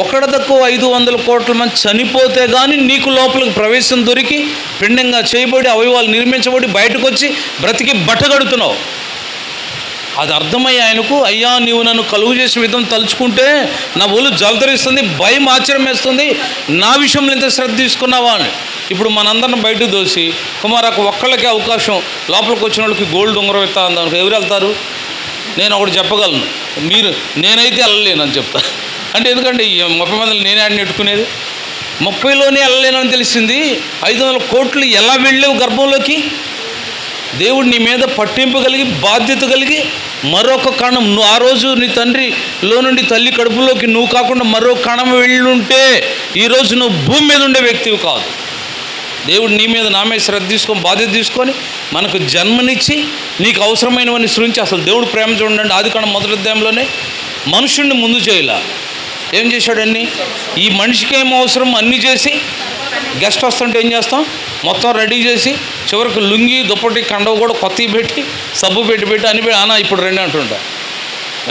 ఒకటి తక్కువ 500 కోట్ల మంది చనిపోతే కానీ నీకు లోపలికి ప్రవేశం దొరికి పిండంగా చేయబడి అవయవాలు నిర్మించబడి బయటకు వచ్చి బ్రతికి బట్టగడుతున్నావు. అది అర్థమయ్యి ఆయనకు, అయ్యా నీవు నన్ను కలుగు చేసిన విధం తలుచుకుంటే నా ఒళ్ళు జలధరిస్తుంది, భయం ఆశ్చర్యం వేస్తుంది, నా విషయంలో ఎంత శ్రద్ధ తీసుకున్నావా అని. ఇప్పుడు మనందరిని బయటకు దోసి కుమారకు ఒక్కళ్ళకే అవకాశం, లోపలికి వచ్చిన వాళ్ళకి గోల్డ్ ఉంగరం ఇస్తా అందానికి ఎవరు వెళ్తారు? నేను ఒకటి చెప్పగలను, నేనైతే వెళ్ళలేనని చెప్తా. అంటే ఎందుకంటే 30 మందిని నేనే ఆడిని నెట్టుకునేది, 30లోనే వెళ్ళలేనని తెలిసింది. 500 కోట్లు ఎలా వెళ్ళేవు గర్భంలోకి? దేవుడు నీ మీద పట్టింపు కలిగి, బాధ్యత కలిగి, మరొక కణం నువ్వు ఆ రోజు నీ తండ్రిలో నుండి తల్లి కడుపులోకి నువ్వు కాకుండా మరో కణం వెళ్ళుంటే ఈరోజు నువ్వు భూమి మీద ఉండే వ్యక్తివి కాదు. దేవుడు నీ మీద నా మీద శ్రద్ధ తీసుకొని బాధ్యత తీసుకొని మనకు జన్మనిచ్చి నీకు అవసరమైనవన్నీ సృష్టించి, అసలు దేవుడు ప్రేమ చూడండి, ఆదికాండం 1వ అధ్యాయంలోనే మనుషుణ్ణి ముందు చేయలా. ఏం చేశాడన్ని? ఈ మనిషికి ఏం అవసరం అన్నీ చేసి, గెస్ట్ వస్తుంటే ఏం చేస్తాం? మొత్తం రెడీ చేసి చివరికి లుంగి దుప్పటి కండవ కూడా కొత్తవి పెట్టి సబ్బు పెట్టి అని ఆనా ఇప్పుడు రండి అంటుంటా.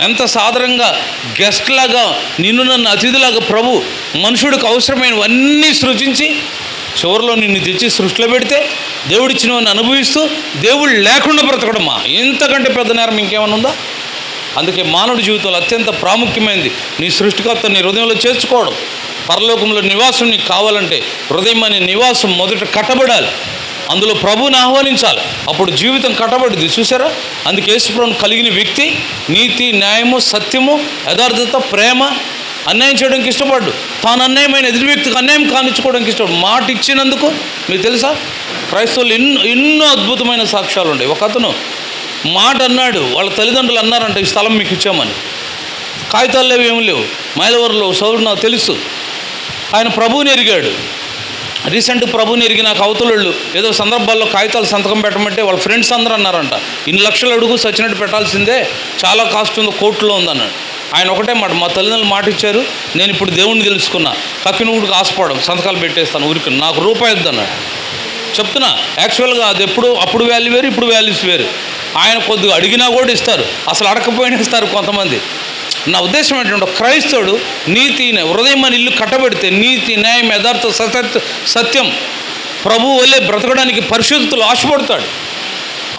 ఎంత సాధారణంగా గెస్ట్ లాగా నిన్ను నన్ను అతిథిలాగా ప్రభు మనుషుడికి అవసరమైనవన్నీ సృజించి చివరిలో నిన్ను తెచ్చి సృష్టిలో పెడితే దేవుడిచ్చినవన్నీ అనుభవిస్తూ దేవుడు లేకుండా బ్రతకడమా? ఇంతకంటే పెద్ద నేరం ఇంకేమైనా ఉందా? అందుకే మానవుడి జీవితంలో అత్యంత ప్రాముఖ్యమైనది నీ సృష్టికర్త నీ హృదయంలో చేర్చుకోవడం. పరలోకంలో నివాసం నీకు కావాలంటే హృదయం అనే నివాసం మొదట కట్టబడాలి, అందులో ప్రభువుని ఆహ్వానించాలి, అప్పుడు జీవితం కట్టబడింది. చూసారా? అందుకే యేసుప్రభువును కలిగిన వ్యక్తి నీతి, న్యాయము, సత్యము, యథార్థత, ప్రేమ, అన్యాయం చేయడానికి ఇష్టపడ్డు. తాను అన్యాయమైన ఎదుటి వ్యక్తికి అన్యాయం కానిచ్చుకోవడానికి ఇష్టపడు. మాట ఇచ్చినందుకు మీకు తెలుసా, క్రైస్తవులు ఎన్నో అద్భుతమైన సాక్ష్యాలు ఉన్నాయి. ఒక అతను మాట అన్నాడు, వాళ్ళ తల్లిదండ్రులు అన్నారంట ఈ స్థలం మీకు ఇచ్చామని. కాగితాలు లేవు, ఏమి లేవు. మైలవరంలో సౌరు నాకు తెలుసు, ఆయన ప్రభువుని ఎరిగాడు. రీసెంట్ ప్రభువుని ఎరిగి నాకు అవతలళ్ళు ఏదో సందర్భాల్లో కాగితాలు సంతకం పెట్టమంటే వాళ్ళ ఫ్రెండ్స్ అందరూ అన్నారంట, ఇన్ని లక్షలు అడుగు సచ్చినట్టు పెట్టాల్సిందే, చాలా కాస్ట్ ఉంది, కోర్టులో ఉందన్నాడు. ఆయన ఒకటే మాట, మా తల్లిదండ్రులు మాట ఇచ్చారు, నేను ఇప్పుడు దేవుణ్ణి తెలుసుకున్నా, కక్కినూడికి ఆశపడడం, సంతకాలు పెట్టేస్తాను ఊరికి, నాకు రూపాయి వద్దన్నాడు. చెప్తున్నా, యాక్చువల్గా అది అప్పుడు వాల్యూ వేరు, ఇప్పుడు వాల్యూస్ వేరు. ఆయన కొద్దిగా అడిగినా కూడా ఇస్తారు, అసలు అడగకపోయినా ఇస్తారు కొంతమంది. నా ఉద్దేశం ఏంటంటే, క్రైస్తవుడు నీతి హృదయం అని ఇల్లు కట్టబెడితే నీతి, న్యాయం, యథార్థ, సత్యం ప్రభు వల్లే బ్రతకడానికి పరిశుద్ధతలు ఆశపడతాడు.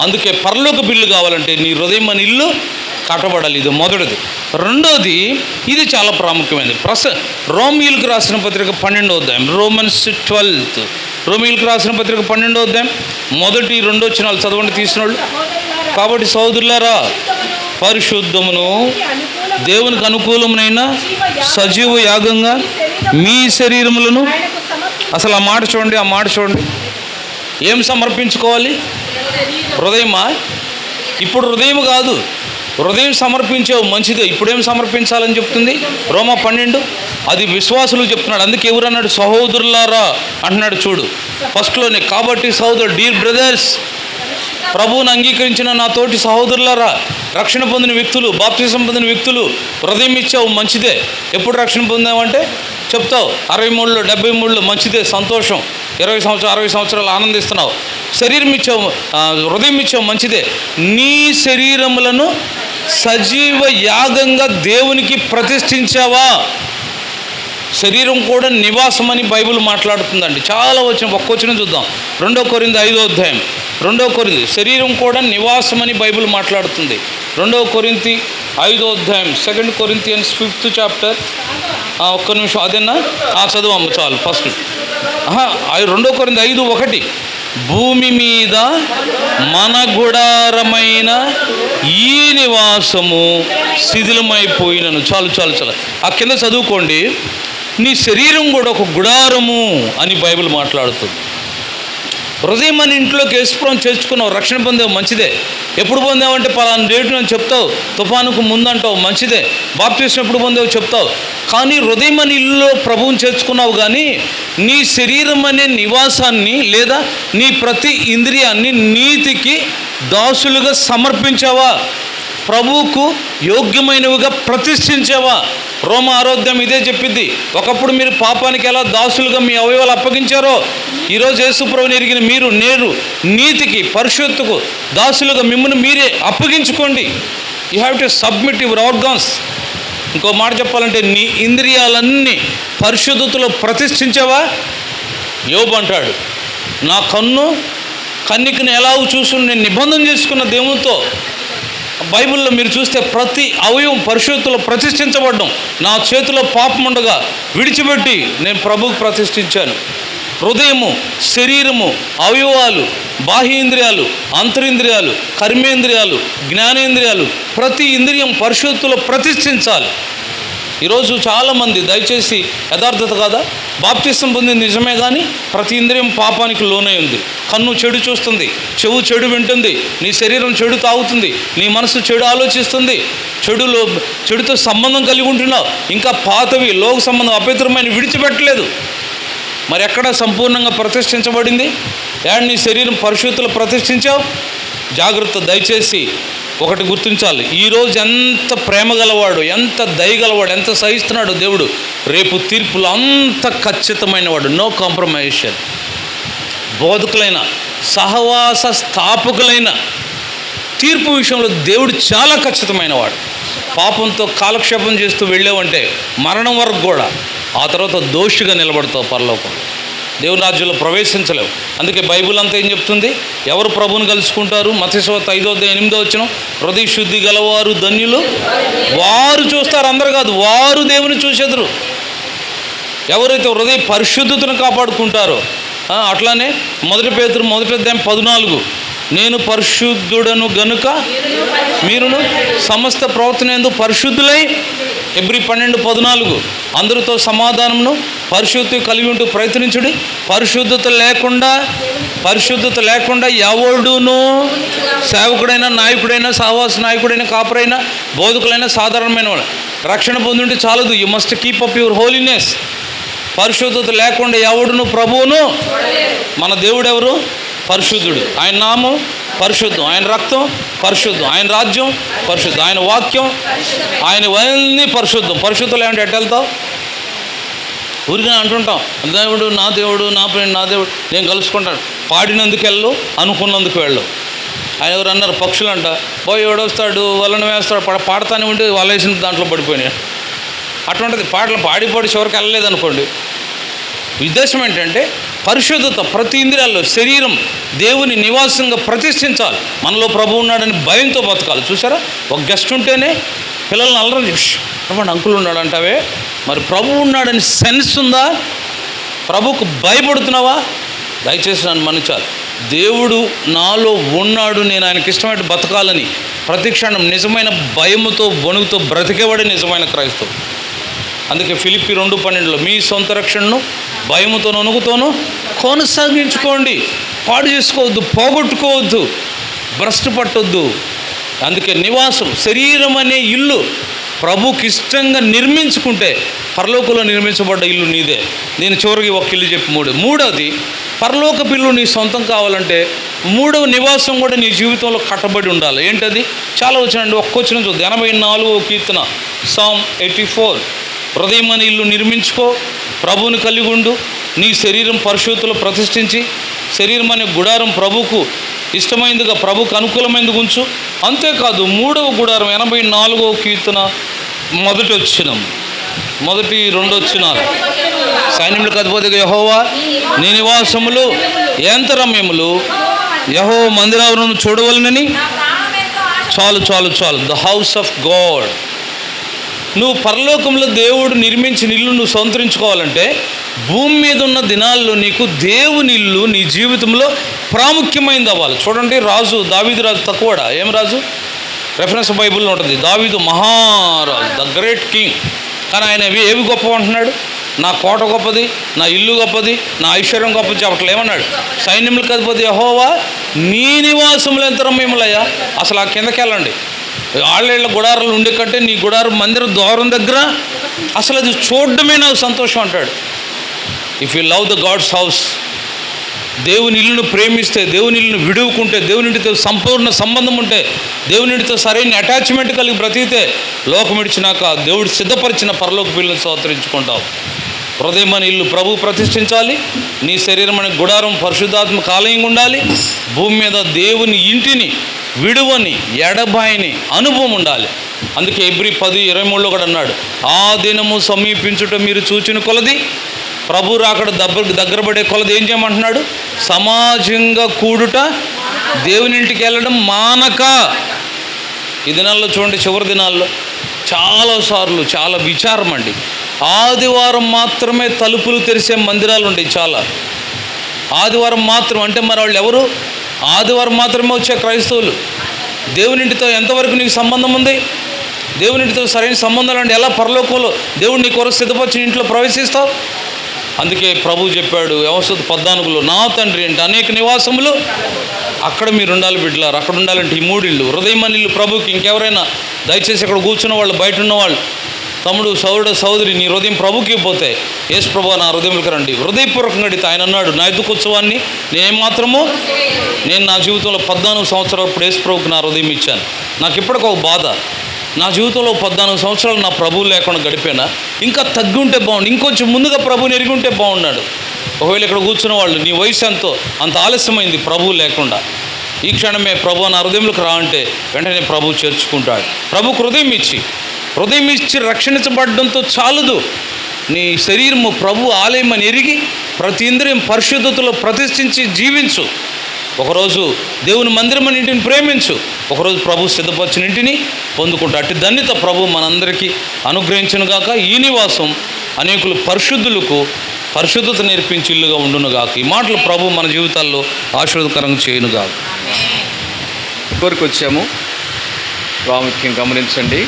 అందుకే పరలోక బిల్లు కావాలంటే నీ హృదయం అని ఇల్లు కట్టబడాలి. ఇది మొదటిది. రెండోది, ఇది చాలా ప్రాముఖ్యమైనది. రోమీయులకు రాసిన పత్రిక 12వ అధ్యాయం, రోమన్స్ 12. రోమీయులకు రాసిన పత్రిక 12వ అధ్యాయం 1, 2 వచనాలు చదవండి తీసిన వాళ్ళు. కాబట్టి సోదరులారా, పరిశుద్ధమును దేవునికి అనుకూలమైన సజీవ యాగంగా మీ శరీరములను, అసలు ఆ మాట చూడండి, ఏం సమర్పించుకోవాలి? హృదయమా? ఇప్పుడు హృదయం కాదు, హృదయం సమర్పించావు మంచిదే, ఇప్పుడేం సమర్పించాలని చెప్తుంది రోమా 12. అది విశ్వాసులు చెప్తున్నాడు. అందుకే ఎవరన్నాడు? సహోదరులారా అంటున్నాడు చూడు ఫస్ట్లోనే. కాబట్టి సహోదరు, డియర్ బ్రదర్స్, ప్రభువుని అంగీకరించిన నా తోటి సహోదరులారా, రక్షణ పొందిన వ్యక్తులు, బాప్తిజం పొందిన వ్యక్తులు, హృదయం ఇచ్చావు మంచిదే. ఎప్పుడు రక్షణ పొందామంటే చెప్తావు 63లో 73లో మంచిదే, సంతోషం. 20 సంవత్సరాలు 60 సంవత్సరాలు ఆనందిస్తున్నావు. శరీరం ఇచ్చావు, హృదయం ఇచ్చావు మంచిదే. నీ శరీరములను సజీవ యాగంగా దేవునికి ప్రతిష్ఠించావా? శరీరం కూడా నివాసం అని బైబిల్ మాట్లాడుతుందండి. చాలా వచ్చిన ఒక్క వచ్చిన చూద్దాం. 2 కొరింథీ 5వ అధ్యాయం, 2 కొరింథీ. శరీరం కూడా నివాసం అని బైబిల్ మాట్లాడుతుంది. 2 కొరింథీ 5వ అధ్యాయం, 2 కొరింథియన్స్ 5th చాప్టర్. ఒక్క నిమిషం, అదేనా? చదువమ్మ చాలు. ఫస్ట్ 2 కొరింథీ 5:1. భూమి మీద మన గుడారమైన ఈ నివాసము శిథిలమైపోయినను. చాలు. ఆ కింద చదువుకోండి. నీ శరీరం కూడా ఒక గుడారము అని బైబిల్ మాట్లాడుతుంది. హృదయం అని ఇంట్లోకి యేసుప్రభువుని చేర్చుకున్నావు, రక్షణ పొందావు మంచిదే. ఎప్పుడు పొందావంటే పలానా డేటు అని చెప్తావు, తుఫానుకు ముందంటావు మంచిదే. బాప్తిస్మం ఎప్పుడు పొందావు చెప్తావు. కానీ హృదయం అని ఇల్లులో ప్రభువుని చేర్చుకున్నావు, కానీ నీ శరీరం అనే నివాసాన్ని లేదా నీ ప్రతి ఇంద్రియాన్ని నీతికి దాసులుగా సమర్పించావా? ప్రభువుకు యోగ్యమైనవిగా ప్రతిష్ఠించావా? రోమ 6వ అధ్యాయం ఇదే చెప్పిద్ది. ఒకప్పుడు మీరు పాపానికి ఎలా దాసులుగా మీ అవయవాలు అప్పగించారో, ఈరోజు యేసు ప్రభువుని ఎరిగిన మీరు నేరు నీతికి, పరిశుద్ధతకు దాసులుగా మిమ్మల్ని మీరే అప్పగించుకోండి. You have to submit your organs. ఇంకో మాట చెప్పాలంటే నీ ఇంద్రియాలన్నీ పరిశుద్ధతలో ప్రతిష్ఠించావా? యోబు అంటాడు, నా కన్నికను ఎలా చూసుకుని నేను నిబంధన చేసుకున్న దేవునితో. బైబిల్లో మీరు చూస్తే ప్రతి అవయవం పరిశుద్ధతలో ప్రతిష్ఠించబడ్డం. నా చేతిలో పాపం ఉండగా విడిచిపెట్టి నేను ప్రభువుకు ప్రతిష్ఠించాను. హృదయము, శరీరము, అవయవాలు, బాహ్యేంద్రియాలు, అంతరింద్రియాలు, కర్మేంద్రియాలు, జ్ఞానేంద్రియాలు, ప్రతి ఇంద్రియం పరిశుద్ధతలో ప్రతిష్ఠించాలి. ఈరోజు చాలామంది, దయచేసి యథార్థత కాదా, బాప్తిస్మం పొందింది నిజమే, కానీ ప్రతి ఇంద్రియం పాపానికి లోనై ఉంది. కన్ను చెడు చూస్తుంది, చెవు చెడు వింటుంది, నీ శరీరం చెడు తాగుతుంది, నీ మనసు చెడు ఆలోచిస్తుంది, చెడుతో సంబంధం కలిగి ఉంటున్నావు. ఇంకా పాతవి లోక సంబంధం అపవిత్రమైన విడిచిపెట్టలేదు. మరి ఎక్కడ సంపూర్ణంగా ప్రతిష్ఠించబడింది? నీ శరీరం పరిశుద్ధులు ప్రతిష్ఠించావు? జాగ్రత్త. దయచేసి ఒకటి గుర్తించాలి, ఈరోజు ఎంత ప్రేమ గలవాడు, ఎంత దయగలవాడు, ఎంత సహిస్తున్నాడు దేవుడు, రేపు తీర్పులు అంత ఖచ్చితమైన వాడు. No compromisation. బోధకులైన, సహవాస స్థాపకులైన తీర్పు విషయంలో దేవుడు చాలా ఖచ్చితమైన వాడు. పాపంతో కాలక్షేపం చేస్తూ వెళ్ళావంటే మరణం వరకు కూడా, ఆ తర్వాత దోషిగా నిలబడతావు పరలోకంలో. దేవుని రాజ్యంలో ప్రవేశించలేవు. అందుకే బైబిల్ అంతా ఏం చెప్తుంది? ఎవరు ప్రభువుని కలుసుకుంటారు? మత్తయి సువార్త 5వ అధ్యాయం 8వ వచనం, హృదయ శుద్ధి గలవారు ధన్యులు, వారు చూస్తారు. అందరు కాదు, వారు దేవుని చూసేదురు. ఎవరైతే హృదయ పరిశుద్ధతను కాపాడుకుంటారో. అట్లానే 1 పేతురు 1వ అధ్యాయం 14, నేను పరిశుద్ధుడను గనుక మీరును సమస్త ప్రవర్తన యందు పరిశుద్ధులై. హెబ్రీ 12:14, అందరితో సమాధానమును పరిశుద్ధి కలిగి ఉంటూ ప్రయత్నించుడి. పరిశుద్ధత లేకుండా ఎవడును, సేవకుడైనా, నాయకుడైనా, సహవాస నాయకుడైనా, కాపురైనా, బోధకులైనా, సాధారణమైన వాళ్ళు రక్షణ పొందుంటే చాలదు. You must keep up your holiness. పరిశుద్ధత లేకుండా ఎవడును ప్రభువును. మన దేవుడు ఎవరు? పరిశుద్ధుడు. ఆయన నామం పరిశుద్ధం, ఆయన రక్తం పరిశుద్ధం, ఆయన రాజ్యం పరిశుద్ధం, ఆయన వాక్యం, ఆయన అన్నీ పరిశుద్ధం. పరిశుద్ధం లేకుంటే ఎట్ట వెళ్తావు? ఊరికే అంటుంటాం, దేవుడు నా దేవుడు, నా ప్రేమ నా దేవుడు, నేను కలుసుకుంటాను. పాడినందుకు వెళ్ళు, అనుకున్నందుకు వెళ్ళు. ఆయన ఎవరు అన్నారు? పక్షులు అంట, పోయి ఎవడొస్తాడు, వలన వేస్తాడు, పాడతానే ఉంటే వల వేసిన దాంట్లో పడిపోయినాయి. అటువంటిది పాటలు పాడి చివరికి వెళ్ళలేదనుకోండి. ఉద్దేశం ఏంటంటే పరిశుద్ధత ప్రతి ఇంద్రియాల్లో, శరీరం దేవుని నివాసంగా ప్రతిష్ఠించాలి. మనలో ప్రభు ఉన్నాడని భయంతో బతకాలి. చూసారా, ఒక గెస్ట్ ఉంటేనే పిల్లల్ని అల్లరి వాడు అంకుల్ ఉన్నాడు అంటావే, మరి ప్రభు ఉన్నాడని సెన్స్ ఉందా? ప్రభుకు భయపడుతున్నావా? దయచేసి నన్ను మన్నించాలి. దేవుడు నాలో ఉన్నాడు, నేను ఆయనకి ఇష్టమైన బతకాలని ప్రతి క్షణం నిజమైన భయముతో వణుకుతో బ్రతికేవాడే నిజమైన క్రైస్తవుడు. అందుకే ఫిలిప్పి 2:12 మీ సొంత రక్షణను భయముతోనూ వణుకుతోనూ కొనసాగించుకోండి. పాడు చేసుకోవద్దు, పోగొట్టుకోవద్దు, భ్రష్టు పట్టొద్దు. అందుకే నివాసం, శరీరం అనే ఇల్లు ప్రభుకి ఇష్టంగా నిర్మించుకుంటే పరలోకంలో నిర్మించబడ్డ ఇల్లు నీదే. నేను చివరికి ఒక ఇల్లు చెప్పి మూడవది పరలోక ఇల్లు నీ సొంతం కావాలంటే మూడవ నివాసం కూడా నీ జీవితంలో కట్టబడి ఉండాలి. ఏంటది? చాలా వచ్చినండి. ఒక్కొచ్చిన చూద్దాం. 84వ కీర్తన, సామ్ 84. హృదయం అనే ఇల్లు నిర్మించుకో, ప్రభువుని కలిగి ఉండు, నీ శరీరం పరిశుద్ధులు ప్రతిష్ఠించి, శరీరం అనే గుడారం ప్రభుకు ఇష్టమైందిగా, ప్రభుకు అనుకూలమైందిగా ఉంచు. అంతేకాదు మూడవ గుడారం 84వ కీర్తన మొదటి 2 వచనాలు, సైన్యములకు అధిపతిగా యెహోవా నీ నివాసములు ఎంత రమ్యములు, యెహోవా మందిరావరణం చూడవలనని. చాలు. The house of God. నువ్వు పరలోకంలో దేవుడు నిర్మించిన ఇల్లు నువ్వు సంతరించుకోవాలంటే భూమి మీద ఉన్న దినాల్లో నీకు దేవుని ఇల్లు నీ జీవితంలో ప్రాముఖ్యమైనది అవ్వాలి. చూడండి, దావీదు రాజు తక్కువడా? ఏం రాజు? రెఫరెన్స్ బైబిల్లో ఉంటుంది. దావీదు మహారాజు, ద గ్రేట్ కింగ్. కానీ ఆయన ఏవి గొప్ప అంటున్నాడు? నా కోట గొప్పది, నా ఇల్లు గొప్పది, నా ఐశ్వర్యం గొప్పది చెప్పట్లే. ఏమన్నాడు? సైన్యములకు అధిపతి యెహోవా నీ నివాసములు ఎంత రమ్యములయ్యా. అసలు ఆ కిందకి వెళ్ళండి, ఆళ్ళేళ్ళ గుడారాలు ఉండే కంటే నీ గుడారం మందిరం ద్వారం దగ్గర అసలు అది చూడడమే నాకు సంతోషం అంటాడు. If you love the God's house, దేవుని ఇల్లును ప్రేమిస్తే, దేవుని ఇల్లును విడువుకుంటే, దేవునింటితో సంపూర్ణ సంబంధం ఉంటే, దేవునింటితో సరైన అటాచ్మెంట్ కలిగి బ్రతికితే లోకం విడిచినాక దేవుడు సిద్ధపరిచిన పరలోక పిల్లలను సంతరించుకుంటావు. హృదయం అనే ఇల్లు ప్రభు ప్రతిష్ఠించాలి. నీ శరీరం అనే గుడారం పరిశుద్ధాత్మక ఆలయంగా ఉండాలి. భూమి మీద దేవుని ఇంటిని విడువని ఎడబాయిని అనుభవం ఉండాలి. అందుకే ఎబ్రీ 10:23 కూడా అన్నాడు, ఆ దినము సమీపించుట మీరు చూచిన కొలది, ప్రభు రాకడ దగ్గర పడే కొలది ఏం చేయమంటున్నాడు? సమాజంగా కూడుట, దేవుని ఇంటికి వెళ్ళడం మానక. ఈ దినాల్లో చూడండి, చివరి దినాల్లో చాలాసార్లు చాలా విచారం అండి. ఆదివారం మాత్రమే తలుపులు తెరిసే మందిరాలు ఉంటాయి చాలా. ఆదివారం మాత్రం అంటే మరి వాళ్ళు ఎవరు? ఆదివారం మాత్రమే వచ్చే క్రైస్తవులు. దేవునింటితో ఎంతవరకు నీకు సంబంధం ఉంది? దేవునింటితో సరైన సంబంధాలు అంటే ఎలా పరలోకంలో దేవుడు నీ కొరకు సిద్ధపరిచిన ఇంట్లో ప్రవేశిస్తావు? అందుకే ప్రభు చెప్పాడు యెహోషువ 14లో, నా తండ్రి అంటే అనేక నివాసములు, అక్కడ మీరు ఉండాలి బిడ్డలారు. అక్కడ ఉండాలంటే ఈ 3 ఇళ్ళు, హృదయం అనే ఇల్లు ప్రభుకి. ఇంకెవరైనా దయచేసి అక్కడ కూర్చున్న వాళ్ళు, బయట ఉన్నవాళ్ళు, తమ్ముడు, సోదరి, నీ హృదయం ప్రభుకి పోతే, యేసు ప్రభు నా హృదయంలోకి రండి, హృదయపూర్వకంగా అడిగితే ఆయన అన్నాడు, నా ఎద్దుకోత్సవాన్ని నేను నా జీవితంలో 14 సంవత్సరాలు ఇప్పుడు యేసు ప్రభుకి నా హృదయం ఇచ్చాను. నాకు ఇప్పటికి ఒక బాధ, నా జీవితంలో 14 సంవత్సరాలు నా ప్రభువు లేకుండా గడిపానా? ఇంకా తగ్గి ఉంటే బాగుండు, ఇంకొంచెం ముందుగా ప్రభువుని ఎరిగి ఉంటే బాగున్నాడు. ఒకవేళ ఇక్కడ కూర్చున్న వాళ్ళు నీ వయసు ఎంతో, అంత ఆలస్యమైంది ప్రభువు లేకుండా, ఈ క్షణమే ప్రభు నా హృదయంలోకి రా అంటే వెంటనే ప్రభువు చేర్చుకుంటాడు. ప్రభుకు హృదయం ఇచ్చి రక్షించబడడంతో చాలదు. నీ శరీరము ప్రభు ఆలయం అని ఎరిగి ప్రతి ఇంద్రియం పరిశుద్ధతలో ప్రతిష్ఠించి జీవించు. ఒకరోజు దేవుని మందిరం అని ఇంటిని ప్రేమించు, ఒకరోజు ప్రభు సిద్ధపరిచిన ఇంటిని పొందుకుంటా. అట్టి ధన్యత ప్రభు మనందరికీ అనుగ్రహించునుగాక. ఈ నివాసం అనేకులు పరిశుద్ధులకు పరిశుద్ధత నేర్పించి ఇల్లుగా ఉండునుగాక. ఈ మాటలు ప్రభు మన జీవితాల్లో ఆశీర్వాదకరంగా చేయునుగాక. ఇక్కడికి వచ్చాము, ప్రాముఖ్యం గమనించండి.